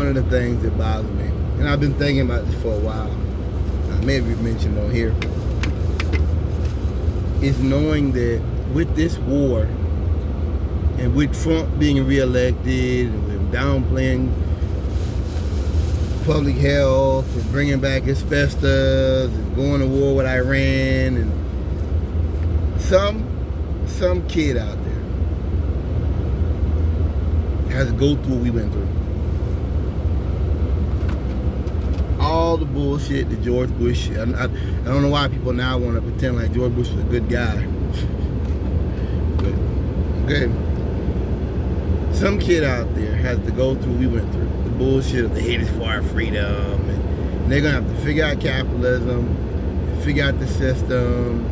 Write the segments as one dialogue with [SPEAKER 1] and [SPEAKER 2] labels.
[SPEAKER 1] one of the things that bothers me, and I've been thinking about this for a while, I may have mentioned on here, is knowing that with this war, and with Trump being reelected, and with downplaying public health, and bringing back asbestos, and going to war with Iran, and some kid out there has to go through what we went through. All the bullshit that George Bush, I don't know why people now want to pretend like George Bush was a good guy. But, okay. Some kid out there has to go through what we went through. The bullshit of the hate is for our freedom. And they're going to have to figure out capitalism, and figure out the system,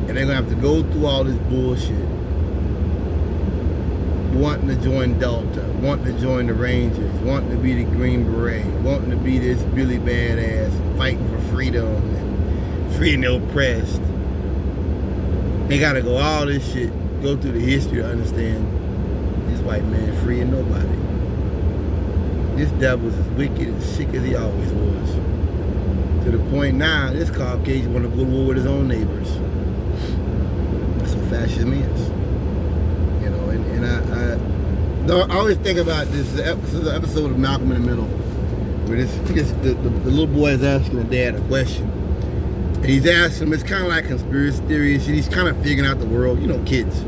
[SPEAKER 1] and they're going to have to go through all this bullshit. Wanting to join Delta, wanting to join the Rangers, wanting to be the Green Beret, wanting to be this Billy Badass, fighting for freedom and freeing the oppressed. They gotta go all this shit, go through the history to understand this white man freeing nobody. This devil's as wicked and sick as he always was. To the point now, this Caucasian want to go to war with his own neighbors. That's what fascism is. And I always think about this. This is an episode of Malcolm in the Middle, where the little boy is asking the dad a question, and he's asking him. It's kind of like conspiracy theory and shit. He's kind of figuring out the world, kids.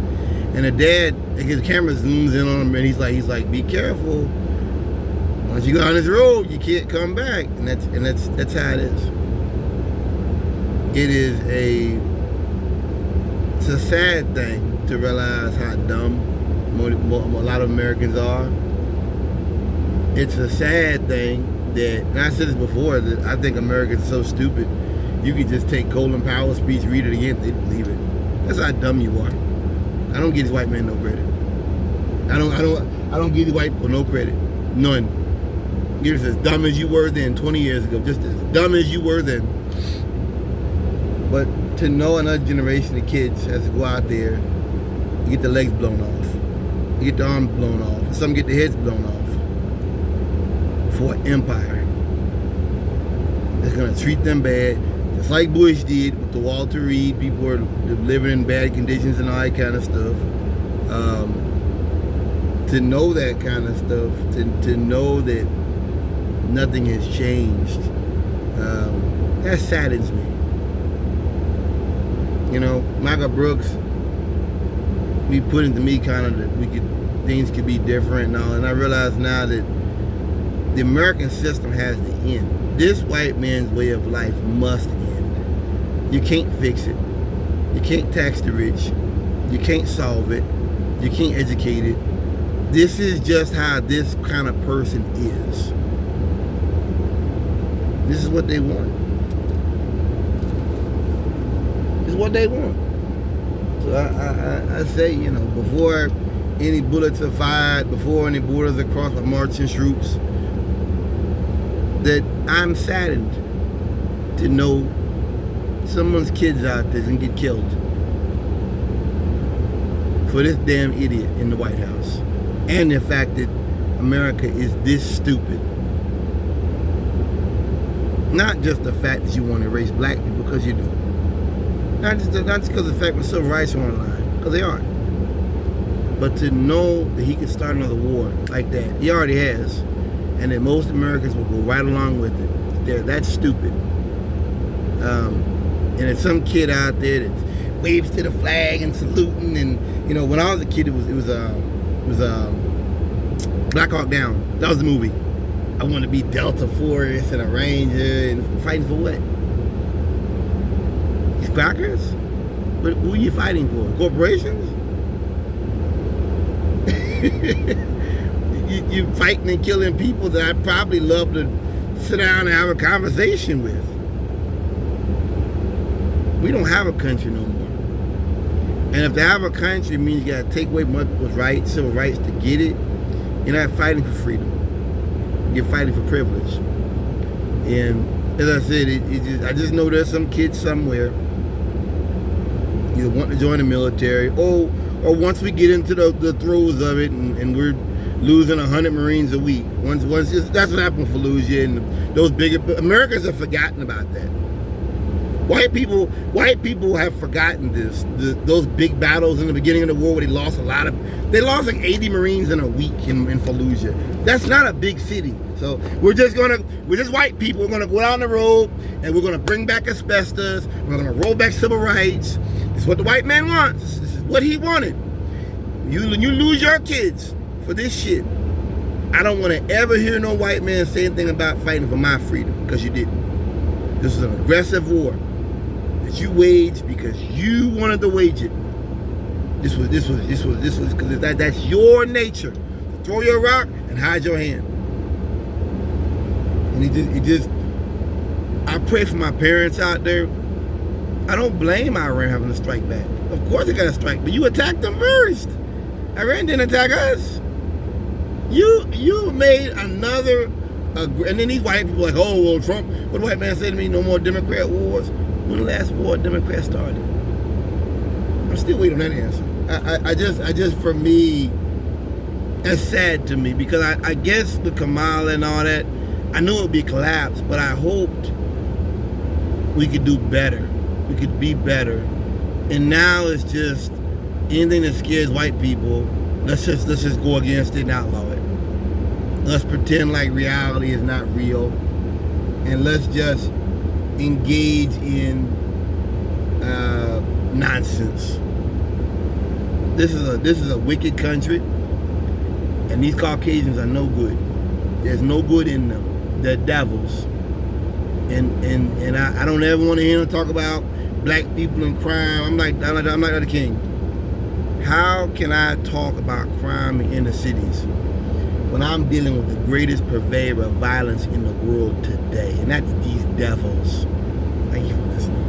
[SPEAKER 1] And the dad, his camera zooms in on him, and he's like, "Be careful. Once you go on this road, you can't come back." And that's how it is. It's a sad thing to realize how dumb a lot of Americans are. It's a sad thing that, and I said this before, that I think Americans are so stupid. You could just take Colin Powell's speech, read it again, they'd believe it. That's how dumb you are. I don't give these white men no credit. I don't give these white people no credit. None. You're just as dumb as you were then 20 years ago. Just as dumb as you were then. But to know another generation of kids has to go out there, you get the legs blown off. You get the arms blown off. Some get the heads blown off. For an empire that's going to treat them bad, just like Bush did with the Walter Reed. People are living in bad conditions and all that kind of stuff. To know that kind of stuff, to know that nothing has changed, that saddens me. Michael Brooks, he put into me kind of that things could be different and all, and I realize now that the American system has to end. This white man's way of life must end. You can't fix it. You can't tax the rich. You can't solve it. You can't educate it. This is just how this kind of person is. This is what they want. This is what they want. So I say, before any bullets are fired, before any borders are crossed by marching troops, that I'm saddened to know someone's kids out there can get killed for this damn idiot in the White House. And the fact that America is this stupid. Not just the fact that you want to erase black people, because you do. Not just because of the fact that civil rights are on the line, because they aren't. But to know that he could start another war like that, he already has, and that most Americans will go right along with it. That's stupid. And there's some kid out there that waves to the flag and saluting, and when I was a kid, it was Black Hawk Down. That was the movie. I want to be Delta Force and a Ranger, and fighting for what? These crackers? But who are you fighting for? Corporations? you fighting and killing people that I'd probably love to sit down and have a conversation with. We don't have a country no more. And if to have a country means you got to take away people's rights, civil rights to get it, you're not fighting for freedom. You're fighting for privilege. And as I said, I just know there's some kids somewhere either want to join the military, or once we get into the throes of it and we're losing 100 Marines a week. That's what happened with Fallujah and those bigger. Americans have forgotten about that. White people have forgotten this. Those big battles in the beginning of the war where they lost like 80 Marines in a week in Fallujah. That's not a big city. So we're just white people. We're gonna go out on the road and we're gonna bring back asbestos. We're gonna roll back civil rights. It's what the white man wants. This is what he wanted. You lose your kids for this shit. I don't want to ever hear no white man say anything about fighting for my freedom, because you didn't. This is an aggressive war that you waged because you wanted to wage it. This was because that's your nature. To throw your rock and hide your hand. And I pray for my parents out there. I don't blame Iran having to strike back. Of course they got to strike, but you attacked them first. Iran didn't attack us. You made another, and then these white people like, oh, well, Trump, what the white man said to me, no more Democrat wars. When the last war Democrats started? I'm still waiting on that answer. I just, for me, that's sad to me, because I guess with Kamala and all that, I knew it would be a collapse, but I hoped we could do better. We could be better. And now it's just anything that scares white people, let's just go against it and outlaw it. Let's pretend like reality is not real, and let's just engage in nonsense. This is a wicked country, and these Caucasians are no good. There's no good in them. They're devils. And I don't ever want to hear them talk about black people and crime. I'm like the king. How can I talk about crime in inner cities when I'm dealing with the greatest purveyor of violence in the world today? And that's these devils. Thank you for listening.